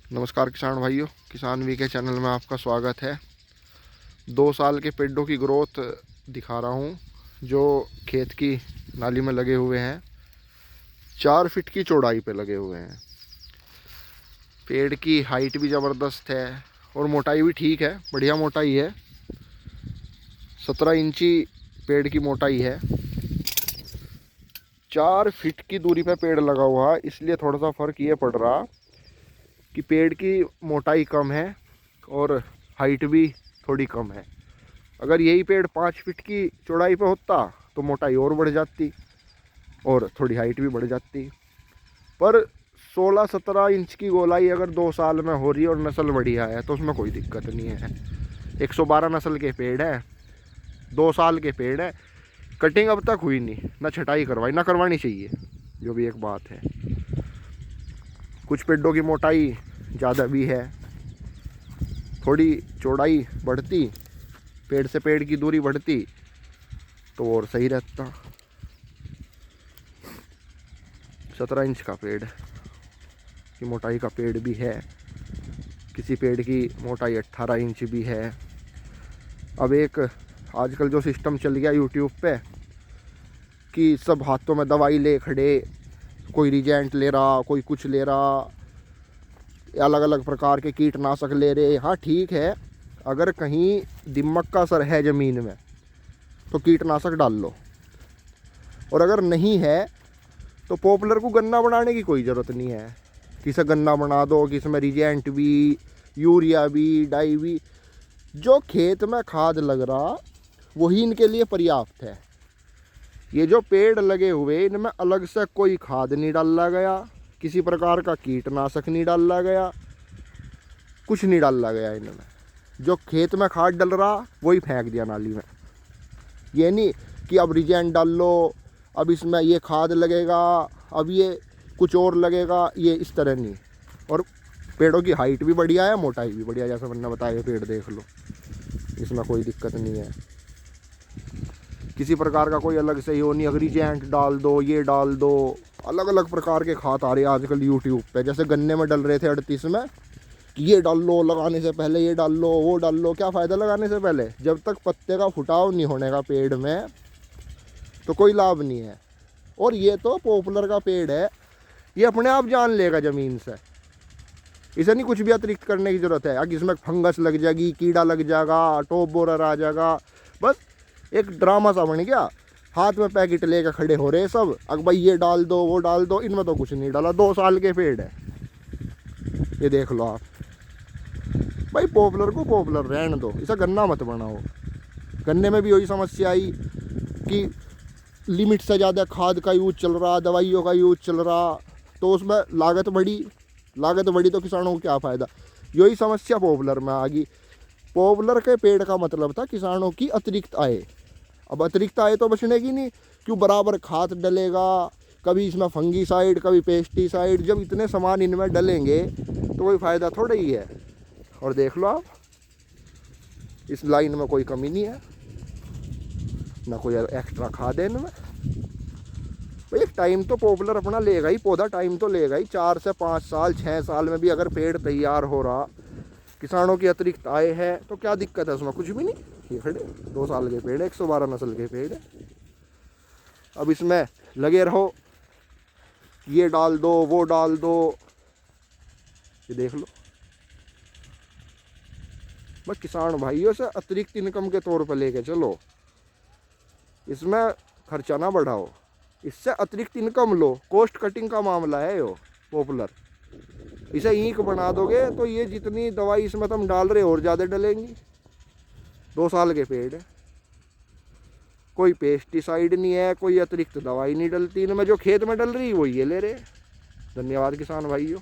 नमस्कार किसान भाइयों, किसान वी के चैनल में आपका स्वागत है। 2 साल के पेड़ों की ग्रोथ दिखा रहा हूँ जो खेत की नाली में लगे हुए हैं। 4 फीट की चौड़ाई पे लगे हुए हैं। पेड़ की हाइट भी ज़बरदस्त है और मोटाई भी ठीक है, बढ़िया मोटाई है। 17 इंची पेड़ की मोटाई है। 4 फीट की दूरी पे पेड़ लगा हुआ, इसलिए थोड़ा सा फ़र्क ये पड़ रहा कि पेड़ की मोटाई कम है और हाइट भी थोड़ी कम है। अगर यही पेड़ 5 फीट की चौड़ाई पे होता तो मोटाई और बढ़ जाती और थोड़ी हाइट भी बढ़ जाती। पर 16-17 इंच की गोलाई अगर 2 साल में हो रही है और नस्ल बढ़िया है तो उसमें कोई दिक्कत नहीं है। 112 नस्ल के पेड़ है, 2 साल के पेड़ है। कटिंग अब तक हुई नहीं, ना छटाई करवाई, ना करवानी चाहिए, जो भी एक बात है। कुछ पेड़ों की मोटाई ज़्यादा भी है, थोड़ी चौड़ाई बढ़ती, पेड़ से पेड़ की दूरी बढ़ती तो और सही रहता। 17 इंच का पेड़ की मोटाई का पेड़ भी है, किसी पेड़ की मोटाई 18 इंच भी है। अब एक आजकल जो सिस्टम चल गया यूट्यूब पे कि सब हाथों में दवाई ले खड़े, कोई रिजेंट ले रहा, कोई कुछ ले रहा, अलग अलग प्रकार के कीटनाशक ले रहे। हाँ ठीक है, अगर कहीं दिमक का असर है ज़मीन में तो कीटनाशक डाल लो, और अगर नहीं है तो पॉपुलर को गन्ना बनाने की कोई ज़रूरत नहीं है। किसे गन्ना बना दो, किसमें रिजेंट भी, यूरिया भी, डाई भी, जो खेत में खाद लग रहा वही इनके लिए पर्याप्त है। ये जो पेड़ लगे हुए इनमें अलग से कोई खाद नहीं डाला गया, किसी प्रकार का कीटनाशक नहीं डाला गया, कुछ नहीं डाला गया इनमें। जो खेत में खाद डल रहा वही फेंक दिया नाली में। ये नहीं कि अब रिजेंट डाल लो, अब इसमें ये खाद लगेगा, अब ये कुछ और लगेगा, ये इस तरह नहीं। और पेड़ों की हाइट भी बढ़िया है, मोटाई भी बढ़िया, जैसा मैंने बताया। पेड़ देख लो, इसमें कोई दिक्कत नहीं है। किसी प्रकार का कोई अलग से ही हो नहीं, अगर रिजेंट डाल दो, ये डाल दो, अलग अलग प्रकार के खाद आ रहे हैं आजकल यूट्यूब पे। जैसे गन्ने में डल रहे थे 38 में कि ये डाल लो लगाने से पहले, ये डाल लो, वो डाल लो। क्या फ़ायदा लगाने से पहले? जब तक पत्ते का फुटाव नहीं होने का पेड़ में तो कोई लाभ नहीं है। और ये तो पॉपुलर का पेड़ है, ये अपने आप जान लेगा ज़मीन से। इसे नहीं कुछ भी अतिरिक्त करने की ज़रूरत है। अगर इसमें फंगस लग जाएगी, कीड़ा लग जाएगा, टॉप बोरर आ जाएगा, बस एक ड्रामा सा बन गया। हाथ में पैकेट लेकर खड़े हो रहे सब, अब भाई ये डाल दो, वो डाल दो। इनमें तो कुछ नहीं डाला। 2 साल के पेड़ है, ये देख लो आप। भाई पॉपुलर को पॉपुलर रहने दो, इसे गन्ना मत बनाओ। गन्ने में भी वही समस्या आई कि लिमिट से ज़्यादा खाद का यूज चल रहा, दवाइयों का यूज चल रहा, तो उसमें लागत बढ़ी तो किसानों को क्या फ़ायदा। यही समस्या पॉपुलर में आ गई। पॉपुलर के पेड़ का मतलब था किसानों की अतिरिक्त आय। अब अतिरिक्त आय तो बचने की नहीं, क्यों बराबर खाद डलेगा, कभी इसमें फंगीसाइड, कभी पेस्टिसाइड। जब इतने सामान इनमें डलेंगे तो कोई फ़ायदा थोड़ा ही है। और देख लो आप, इस लाइन में कोई कमी नहीं है, ना कोई एक्स्ट्रा खाद है इनमें। भाई एक टाइम तो पॉपुलर अपना लेगा ही, पौधा टाइम तो लेगा ही। 4 से 5 साल, 6 साल में भी अगर पेड़ तैयार हो रहा, किसानों की अतिरिक्त आय है, तो क्या दिक्कत है उसमें? कुछ भी नहीं। ये खड़े 2 साल के पेड़ है, 112 नस्ल के पेड़ है। अब इसमें लगे रहो, ये डाल दो, वो डाल दो, ये देख लो। बस किसान भाइयों से अतिरिक्त इनकम के तौर पर लेके चलो, इसमें खर्चा ना बढ़ाओ, इससे अतिरिक्त इनकम लो। कॉस्ट कटिंग का मामला है यो पॉपुलर। इसे ईंक बना दोगे तो ये जितनी दवाई इसमें तुम डाल रहे हो और ज़्यादा डलेंगी। 2 साल के पेड़ है, कोई पेस्टिसाइड नहीं है, कोई अतिरिक्त दवाई नहीं डलती इनमें। जो खेत में डल रही वही ये ले रहे। धन्यवाद किसान भाइयों।